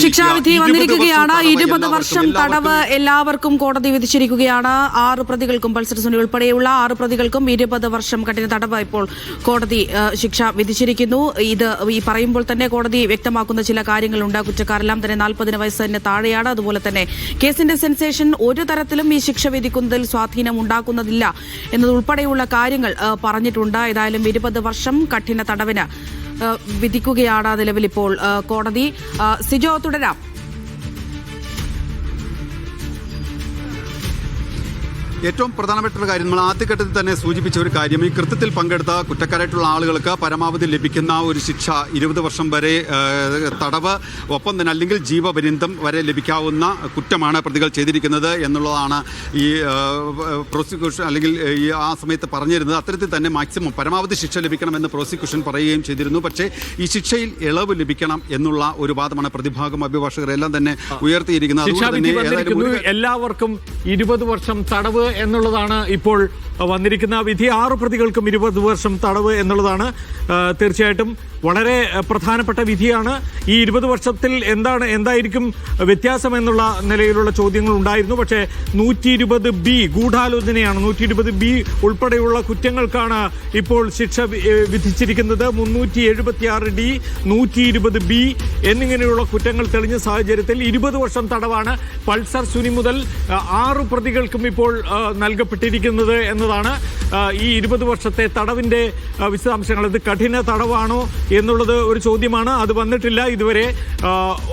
ശിക്ഷാവിധി വന്നിരിക്കുകയാണ്. 20 വർഷം തടവ് എല്ലാവർക്കും കോടതി വിധിച്ചിരിക്കുകയാണ്. 6 പ്രതികൾക്കും പൾസർ സുനി ഉൾപ്പെടെയുള്ള 6 പ്രതികൾക്കും 20 വർഷം കഠിന തടവ് ഇപ്പോൾ കോടതി ശിക്ഷ വിധിച്ചിരിക്കുന്നു. ഇത് ഈ പറയുമ്പോൾ തന്നെ കോടതി വ്യക്തമാക്കുന്ന ചില കാര്യങ്ങളുണ്ട്. കുറ്റക്കാരെല്ലാം തന്നെ 40 വയസ്സിന് താഴെയാണ്. അതുപോലെ തന്നെ കേസിന്റെ സെൻസേഷൻ ഒരു തരത്തിലും ഈ ശിക്ഷ വിധിക്കുന്നതിൽ സ്വാധീനം ഉണ്ടാക്കുന്നതില്ല എന്നതുൾപ്പെടെയുള്ള കാര്യങ്ങൾ പറഞ്ഞിട്ടുണ്ട്. ഏതായാലും 20 വർഷം കഠിന തടവിന് വിധിക്കുകയാണ് നിലവിൽ ഇപ്പോൾ കോടതി. സിജോ, തുടരാം. ഏറ്റവും പ്രധാനപ്പെട്ട ഒരു കാര്യം, നമ്മൾ ആദ്യഘട്ടത്തിൽ തന്നെ സൂചിപ്പിച്ച ഒരു കാര്യം, ഈ കൃത്യത്തിൽ പങ്കെടുത്ത കുറ്റക്കാരായിട്ടുള്ള ആളുകൾക്ക് പരമാവധി ലഭിക്കുന്ന ഒരു ശിക്ഷ 20 വർഷം വരെ തടവ്, ഒപ്പം തന്നെ അല്ലെങ്കിൽ ജീവപര്യന്തം വരെ ലഭിക്കാവുന്ന കുറ്റമാണ് പ്രതികൾ ചെയ്തിരിക്കുന്നത് എന്നുള്ളതാണ് ഈ പ്രോസിക്യൂഷൻ അല്ലെങ്കിൽ ഈ ആ സമയത്ത് പറഞ്ഞിരുന്നത്. അത്തരത്തിൽ തന്നെ മാക്സിമം പരമാവധി ശിക്ഷ ലഭിക്കണമെന്ന് പ്രോസിക്യൂഷൻ പറയുകയും ചെയ്തിരുന്നു. പക്ഷേ ഈ ശിക്ഷയിൽ ഇളവ് ലഭിക്കണം എന്നുള്ള ഒരു വാദമാണ് പ്രതിഭാഗം അഭിഭാഷകരെല്ലാം തന്നെ ഉയർത്തിയിരിക്കുന്നത്. എല്ലാവർക്കും 20 വർഷം തടവ് എന്നുള്ളതാണ് ഇപ്പോൾ വന്നിരിക്കുന്ന വിധി. 6 പ്രതികൾക്കും 20 വർഷം തടവ് എന്നുള്ളതാണ് തീർച്ചയായിട്ടും വളരെ പ്രധാനപ്പെട്ട വിധിയാണ്. ഈ 20 വർഷത്തിൽ എന്തായിരിക്കും വ്യത്യാസം എന്നുള്ള നിലയിലുള്ള ചോദ്യങ്ങൾ ഉണ്ടായിരുന്നു. പക്ഷേ 120B ഗൂഢാലോചനയാണ്, 120B ഉൾപ്പെടെയുള്ള കുറ്റങ്ങൾക്കാണ് ഇപ്പോൾ ശിക്ഷ വിധിച്ചിരിക്കുന്നത്. 376D, 120B എന്നിങ്ങനെയുള്ള കുറ്റങ്ങൾ തെളിഞ്ഞ സാഹചര്യത്തിൽ 20 വർഷം തടവാണ് പൾസർ സുനി മുതൽ 6 പ്രതികൾക്കും ഇപ്പോൾ നൽകപ്പെട്ടിരിക്കുന്നത് എന്നതാണ് ഈ 20 വർഷത്തെ തടവിന്റെ വിശദാംശങ്ങൾ. ഇത് കഠിന തടവാണോ എന്നുള്ളത് ഒരു ചോദ്യമാണ്. അത് വന്നിട്ടില്ല ഇതുവരെ.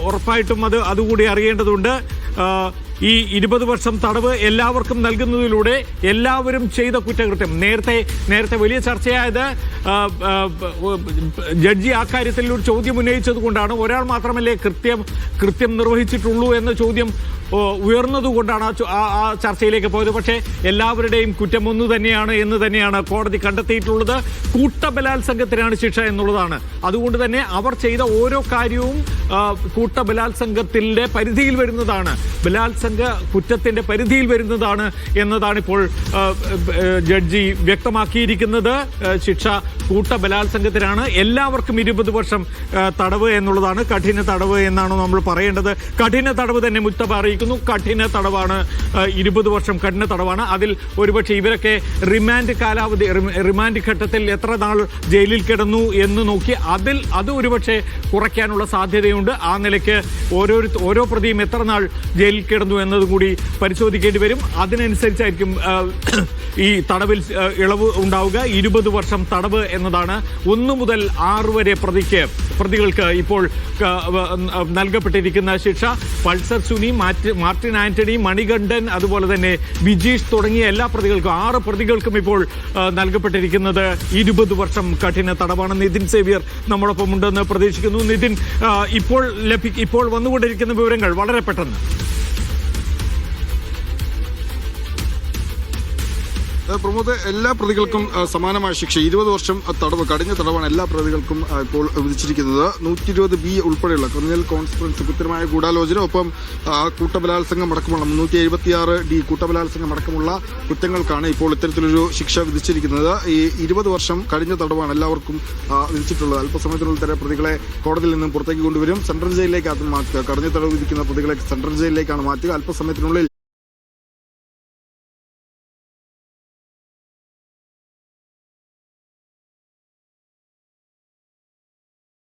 ഉറപ്പായിട്ടും അതുകൂടി അറിയേണ്ടതുണ്ട്. ഈ 20 വർഷം തടവ് എല്ലാവർക്കും നൽകുന്നതിലൂടെ എല്ലാവരും ചെയ്ത കുറ്റകൃത്യം, നേരത്തെ വലിയ ചർച്ചയായത് ജഡ്ജി ആ കാര്യത്തിൽ ഒരു ചോദ്യം ഉന്നയിച്ചത് കൊണ്ടാണ്. ഒരാൾ മാത്രമല്ലേ കൃത്യം നിർവഹിച്ചിട്ടുള്ളൂ എന്ന ചോദ്യം ഉയർന്നതുകൊണ്ടാണ് ആ ചർച്ചയിലേക്ക് പോയത്. പക്ഷേ എല്ലാവരുടെയും കുറ്റം ഒന്ന് തന്നെയാണ് എന്ന് തന്നെയാണ് കോടതി കണ്ടെത്തിയിട്ടുള്ളത്. കൂട്ടബലാത്സംഗത്തിനാണ് ശിക്ഷ എന്നുള്ളതാണ്. അതുകൊണ്ട് തന്നെ അവർ ചെയ്ത ഓരോ കാര്യവും കൂട്ടബലാത്സംഗത്തിന്റെ പരിധിയിൽ വരുന്നതാണ്, ബലാത്സംഗ കുറ്റത്തിന്റെ പരിധിയിൽ വരുന്നതാണ് എന്നതാണ് ഇപ്പോൾ ജഡ്ജി വ്യക്തമാക്കിയിരിക്കുന്നത്. ശിക്ഷ കൂട്ടബലാത്സംഗത്തിനാണ്. എല്ലാവർക്കും 20 വർഷം തടവ് എന്നുള്ളതാണ്. കഠിന തടവ് എന്നാണ് നമ്മൾ പറയേണ്ടത്. കഠിന തടവ് തന്നെ മുക്തബ അറിയിക്കുന്നു. കഠിന തടവാണ്, 20 വർഷം കഠിന തടവാണ്. അതിൽ ഒരുപക്ഷെ ഇവരൊക്കെ റിമാൻഡ് ഘട്ടത്തിൽ എത്ര നാൾ ജയിലിൽ കിടന്നു എന്ന് നോക്കി അത് ഒരുപക്ഷെ കുറയ്ക്കാനുള്ള സാധ്യതയുണ്ട്. ആ നിലയ്ക്ക് ഓരോ പ്രതിയും എത്ര നാൾ ജയിലിൽ കിടന്നു എന്നതും കൂടി പരിശോധിക്കേണ്ടി വരും. അതിനനുസരിച്ചായിരിക്കും ഈ തടവിൽ ഇളവ് ഉണ്ടാവുക. 20 വർഷം തടവ് എന്നതാണ് 1 മുതൽ 6 വരെ പ്രതികൾക്ക് ഇപ്പോൾ നൽകപ്പെട്ടിരിക്കുന്ന ശിക്ഷ. പൾസർ സുനി, മാർട്ടിൻ ആന്റണി, മണികണ്ഠൻ, അതുപോലെ തന്നെ വിജീഷ് തുടങ്ങിയ എല്ലാ പ്രതികൾക്കും 6 പ്രതികൾക്കും ഇപ്പോൾ നൽകപ്പെട്ടിരിക്കുന്നത് 20 വർഷം കഠിന തടവാണ്. നിതിൻ സേവ്യർ നമ്മോടൊപ്പം ഉണ്ടെന്ന് പ്രതീക്ഷിക്കുന്നു. നിതിൻ, ഇപ്പോൾ വന്നുകൊണ്ടിരിക്കുന്ന വിവരങ്ങൾ വളരെ പെട്ടെന്ന്. പ്രമോദ്, എല്ലാ പ്രതികൾക്കും സമാനമായ ശിക്ഷ 20 വർഷം തടവ്, കഠിന തടവാണ് എല്ലാ പ്രതികൾക്കും ഇപ്പോൾ വിധിച്ചിരിക്കുന്നത്. 120B ഉൾപ്പെടെയുള്ള ക്രിമിനൽ കോൺസ്പിറൻസി, കൃത്യമായ ഗൂഢാലോചന, ഒപ്പം കൂട്ടബലാത്സംഗം അടക്കമുള്ള 376D കൂട്ടബലാത്സംഗം അടക്കമുള്ള കുറ്റങ്ങൾക്കാണ് ഇപ്പോൾ ഇത്തരത്തിലൊരു ശിക്ഷ വിധിച്ചിരിക്കുന്നത്. ഈ 20 വർഷം കഠിന തടവാണ് എല്ലാവർക്കും വിധിച്ചിട്ടുള്ളത്. അല്പസമയത്തിനുള്ളിൽ തന്നെ പ്രതികളെ കോടതിയിൽ നിന്നും പുറത്തേക്ക് കൊണ്ടുവരും. സെൻട്രൽ ജയിലിലേക്ക് മാറ്റുക. കഠിന തടവ് വിധിക്കുന്ന പ്രതികളെ സെൻട്രൽ ജയിലിലേക്കാണ് മാറ്റുക. അല്പസമയത്തിനുള്ളിൽ